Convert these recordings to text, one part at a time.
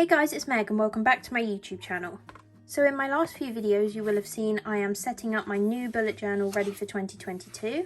Hey guys, it's Meg and welcome back to my YouTube channel. So in my last few videos you will have seen I am setting up my new bullet journal ready for 2022.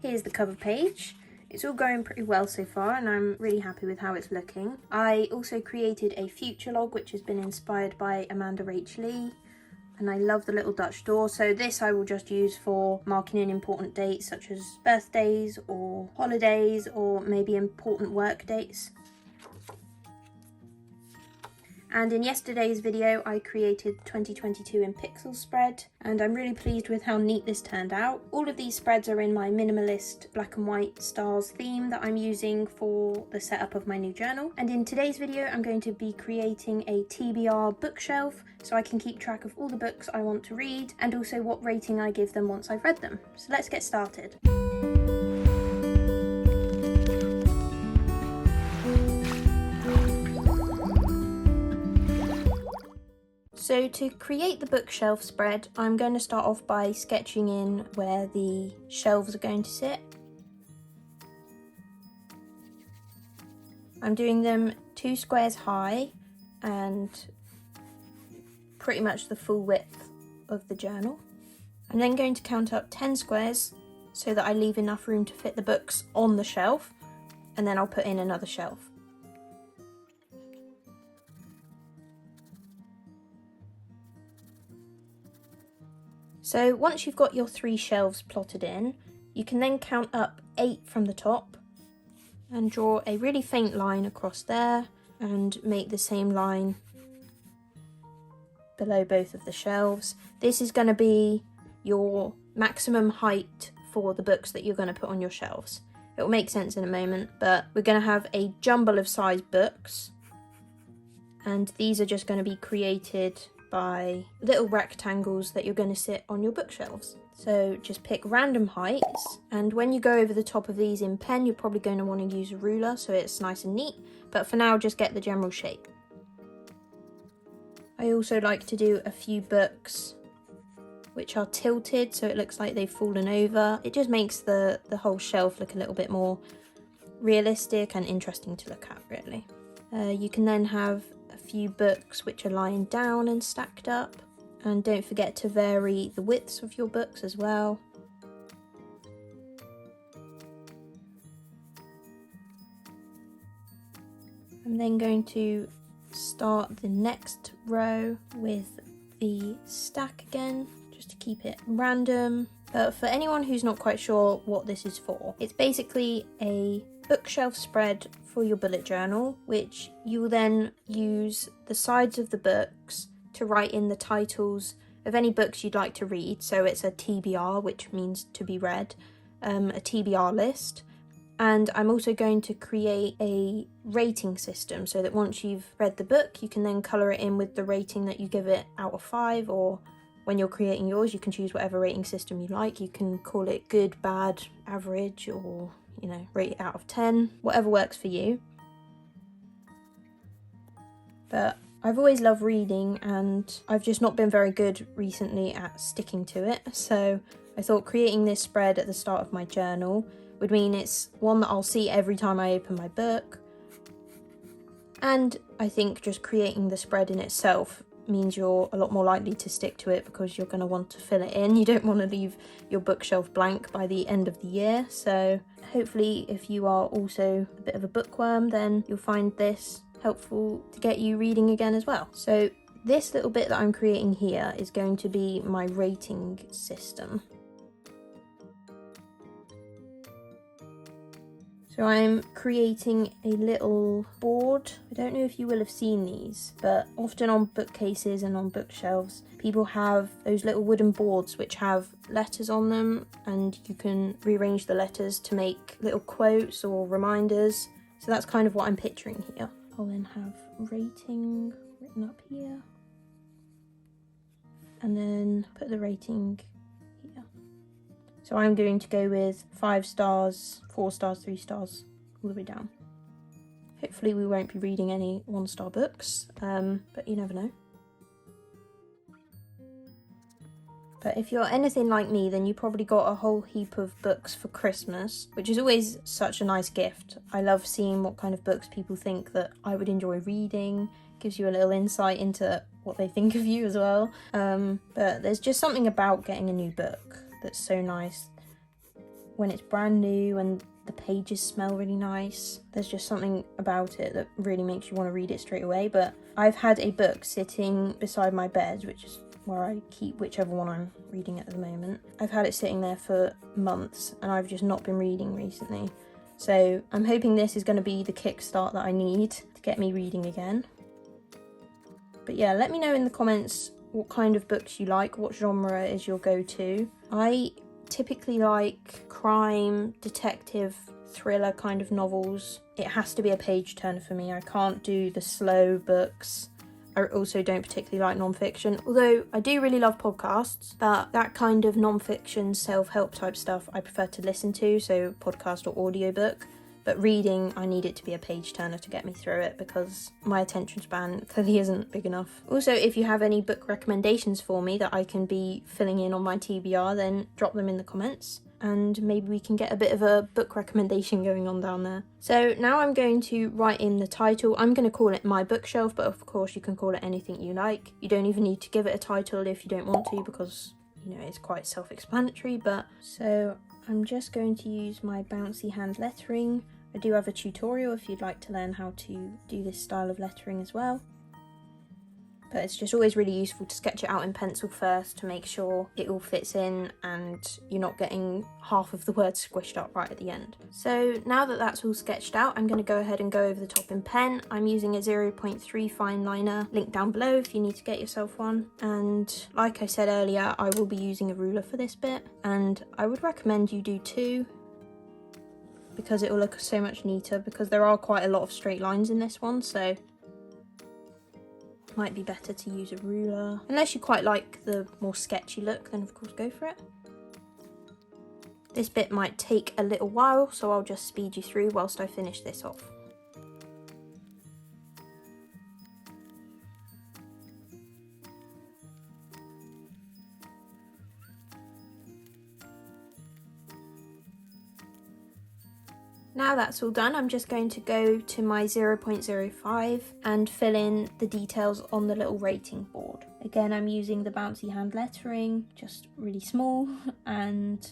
Here's the cover page. It's all going pretty well so far and I'm really happy with how it's looking. I also created a future log which has been inspired by Amanda Rach Lee. And I love the little Dutch door, so this I will just use for marking in important dates such as birthdays or holidays or maybe important work dates. And in yesterday's video I created 2022 in pixels spread and I'm really pleased with how neat this turned out. All of these spreads are in my minimalist black and white stars theme that I'm using for the setup of my new journal. And in today's video I'm going to be creating a TBR bookshelf so I can keep track of all the books I want to read and also what rating I give them once I've read them. So let's get started. So to create the bookshelf spread, I'm going to start off by sketching in where the shelves are going to sit. I'm doing them 2 squares high and pretty much the full width of the journal. I'm then going to count up 10 squares so that I leave enough room to fit the books on the shelf, and then I'll put in another shelf. So once you've got your 3 shelves plotted in, you can then count up 8 from the top and draw a really faint line across there and make the same line below both of the shelves. This is going to be your maximum height for the books that you're going to put on your shelves. It will make sense in a moment, but we're going to have a jumble of size books and these are just going to be created by little rectangles that you're going to sit on your bookshelves. So just pick random heights, and when you go over the top of these in pen you're probably going to want to use a ruler so it's nice and neat, but for now just get the general shape. I also like to do a few books which are tilted so it looks like they've fallen over. It just makes the whole shelf look a little bit more realistic and interesting to look at, really. You can then have a few books which are lying down and stacked up, and don't forget to vary the widths of your books as well. I'm then going to start the next row with the stack again, just to keep it random. But for anyone who's not quite sure what this is for, it's basically a bookshelf spread for your bullet journal, which you will then use the sides of the books to write in the titles of any books you'd like to read. So it's a TBR, which means to be read, a TBR list. And I'm also going to create a rating system so that once you've read the book, you can then colour it in with the rating that you give it out of 5, or when you're creating yours, you can choose whatever rating system you like. You can call it good, bad, average, or rate it out of 10, whatever works for you. But I've always loved reading and I've just not been very good recently at sticking to it. So I thought creating this spread at the start of my journal would mean it's one that I'll see every time I open my book. And I think just creating the spread in itself means you're a lot more likely to stick to it because you're going to want to fill it in. You don't want to leave your bookshelf blank by the end of the year. So hopefully if you are also a bit of a bookworm, then you'll find this helpful to get you reading again as well. So this little bit that I'm creating here is going to be my rating system. So I'm creating a little board. I don't know if you will have seen these, but often on bookcases and on bookshelves, people have those little wooden boards which have letters on them, and you can rearrange the letters to make little quotes or reminders. So that's kind of what I'm picturing here. I'll then have rating written up here, and then put the rating here. So I'm going to go with 5 stars, 4 stars, 3 stars, all the way down. Hopefully we won't be reading any 1-star books, but you never know. But if you're anything like me, then you probably got a whole heap of books for Christmas, which is always such a nice gift. I love seeing what kind of books people think that I would enjoy reading, gives you a little insight into what they think of you as well. But there's just something about getting a new book that's so nice. When it's brand new and the pages smell really nice, there's just something about it that really makes you want to read it straight away. But I've had a book sitting beside my bed, which is where I keep whichever one I'm reading at the moment. I've had it sitting there for months and I've just not been reading recently. So I'm hoping this is going to be the kickstart that I need to get me reading again. But yeah, let me know in the comments what kind of books you like, what genre is your go-to. I typically like crime, detective, thriller kind of novels. It has to be a page turner for me. I can't do the slow books. I also don't particularly like non-fiction, although I do really love podcasts, but that kind of non-fiction self-help type stuff I prefer to listen to, so podcast or audiobook. But reading, I need it to be a page turner to get me through it because my attention span clearly isn't big enough. Also, if you have any book recommendations for me that I can be filling in on my TBR, then drop them in the comments and maybe we can get a bit of a book recommendation going on down there. So now I'm going to write in the title. I'm going to call it My Bookshelf, but of course you can call it anything you like. You don't even need to give it a title if you don't want to because, you know, it's quite self-explanatory. But so I'm just going to use my bouncy hand lettering. I do have a tutorial if you'd like to learn how to do this style of lettering as well. But it's just always really useful to sketch it out in pencil first to make sure it all fits in and you're not getting half of the words squished up right at the end. So now that that's all sketched out, I'm going to go ahead and go over the top in pen. I'm using a 0.3 fine liner, link down below if you need to get yourself one. And like I said earlier, I will be using a ruler for this bit, and I would recommend you do 2 because it will look so much neater, because there are quite a lot of straight lines in this one, so might be better to use a ruler. Unless you quite like the more sketchy look, then of course go for it. This bit might take a little while, so I'll just speed you through whilst I finish this off. Now that's all done, I'm just going to go to my 0.05 and fill in the details on the little rating board. Again, I'm using the bouncy hand lettering, just really small, and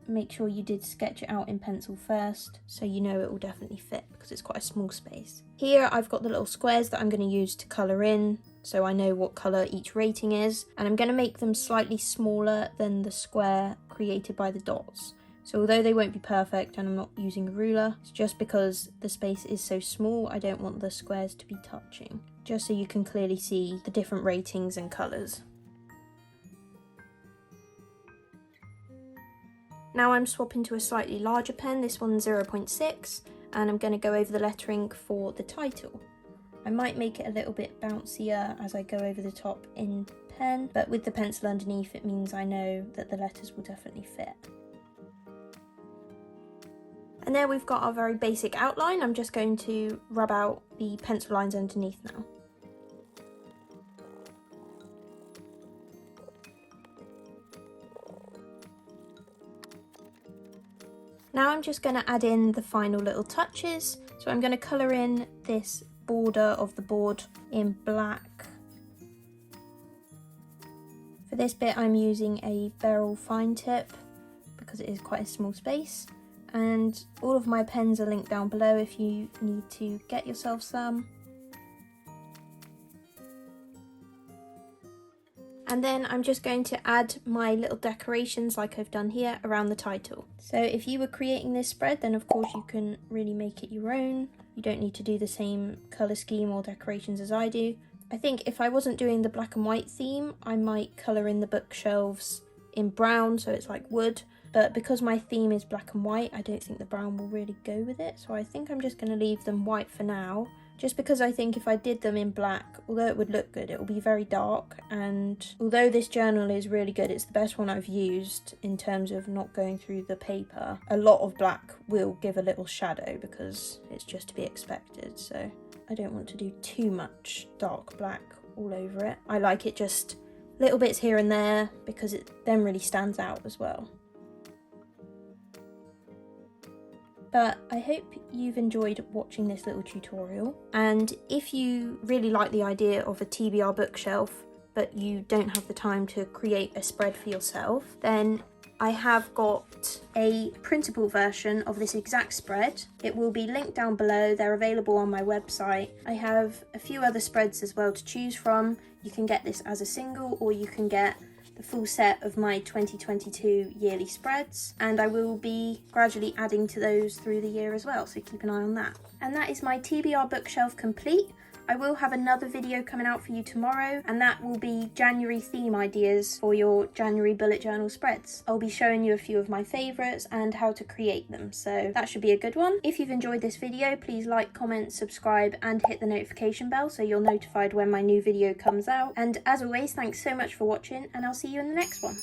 make sure you did sketch it out in pencil first so you know it will definitely fit because it's quite a small space. Here I've got the little squares that I'm going to use to colour in so I know what colour each rating is, and I'm going to make them slightly smaller than the square created by the dots. So although they won't be perfect and I'm not using a ruler, it's just because the space is so small, I don't want the squares to be touching. Just so you can clearly see the different ratings and colours. Now I'm swapping to a slightly larger pen, this one's 0.6, and I'm going to go over the lettering for the title. I might make it a little bit bouncier as I go over the top in pen, but with the pencil underneath it means I know that the letters will definitely fit. And there we've got our very basic outline. I'm just going to rub out the pencil lines underneath now. Now I'm just going to add in the final little touches. So I'm going to colour in this border of the board in black. For this bit I'm using a beryl fine tip because it is quite a small space. And all of my pens are linked down below if you need to get yourself some. And then I'm just going to add my little decorations like I've done here around the title. So if you were creating this spread, then of course you can really make it your own. You don't need to do the same colour scheme or decorations as I do. I think if I wasn't doing the black and white theme, I might colour in the bookshelves in brown so it's like wood. But because my theme is black and white, I don't think the brown will really go with it. So I think I'm just going to leave them white for now. Just because I think if I did them in black, although it would look good, it will be very dark. And although this journal is really good, it's the best one I've used in terms of not going through the paper. A lot of black will give a little shadow because it's just to be expected. So I don't want to do too much dark black all over it. I like it just little bits here and there because it then really stands out as well. But I hope you've enjoyed watching this little tutorial, and if you really like the idea of a TBR bookshelf but you don't have the time to create a spread for yourself, then I have got a printable version of this exact spread. It will be linked down below. They're available on my website. I have a few other spreads as well to choose from. You can get this as a single, or you can get the full set of my 2022 yearly spreads, and I will be gradually adding to those through the year as well, so keep an eye on that. And that is my TBR bookshelf complete. I will have another video coming out for you tomorrow, and that will be January theme ideas for your January bullet journal spreads. I'll be showing you a few of my favourites and how to create them, so that should be a good one. If you've enjoyed this video, please like, comment, subscribe and hit the notification bell so you're notified when my new video comes out. And as always, thanks so much for watching, and I'll see you in the next one.